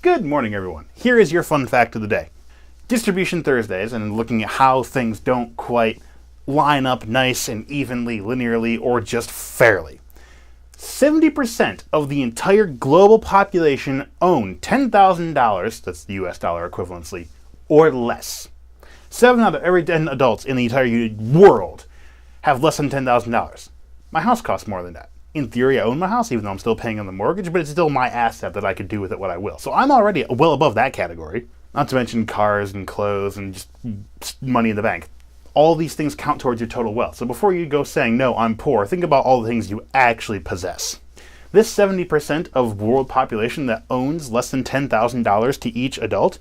Good morning, everyone. Here is your fun fact of the day. Distribution Thursdays, and looking at how things don't quite line up nice and evenly, linearly, or just fairly. 70% of the entire global population own $10,000, that's the US dollar equivalency, or less. 7 out of every 10 adults in the entire world have less than $10,000. My house costs more than that. In theory, I own my house, even though I'm still paying on the mortgage, but it's still my asset that I could do with it what I will. So I'm already well above that category. Not to mention cars and clothes and just money in the bank. All these things count towards your total wealth. So before you go saying, no, I'm poor, think about all the things you actually possess. This 70% of world population that owns less than $10,000 to each adult,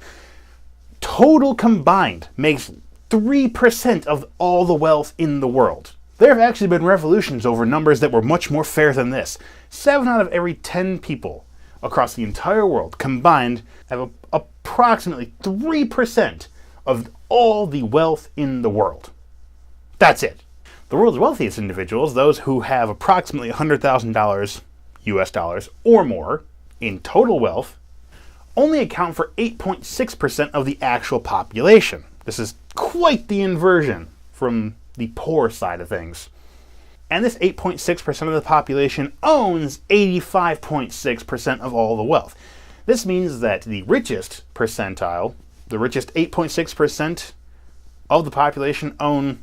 total combined makes 3% of all the wealth in the world. There have actually been revolutions over numbers that were much more fair than this. 7 out of every 10 people across the entire world combined have approximately 3% of all the wealth in the world. That's it. The world's wealthiest individuals, those who have approximately $100,000 US dollars or more in total wealth, only account for 8.6% of the actual population. This is quite the inversion from the poor side of things. And this 8.6% of the population owns 85.6% of all the wealth. This means that the richest percentile, the richest 8.6% of the population own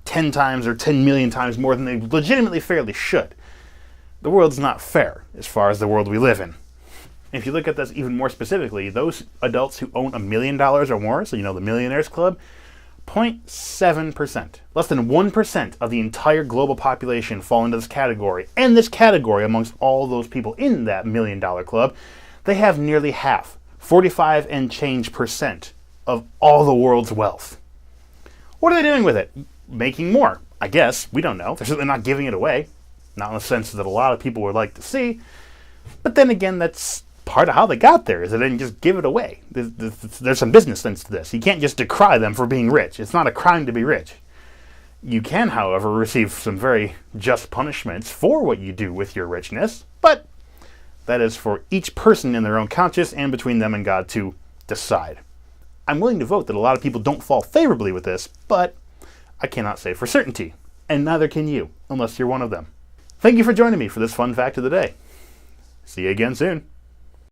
10 times or 10 million times more than they legitimately fairly should. The world's not fair as far as the world we live in. If you look at this even more specifically, those adults who own $1 million or more, so the Millionaires Club, 0.7%, less than 1% of the entire global population fall into this category. And this category, amongst all those people in that $1 million club, they have nearly half, 45 and change percent of all the world's wealth. What are they doing with it? Making more, I guess. We don't know. They're certainly not giving it away. Not in the sense that a lot of people would like to see. But then again, that's part of how they got there, is they didn't just give it away. There's some business sense to this. You can't just decry them for being rich. It's not a crime to be rich. You can, however, receive some very just punishments for what you do with your richness, but that is for each person in their own conscience and between them and God to decide. I'm willing to vote that a lot of people don't fall favorably with this, but I cannot say for certainty, and neither can you, unless you're one of them. Thank you for joining me for this fun fact of the day. See you again soon.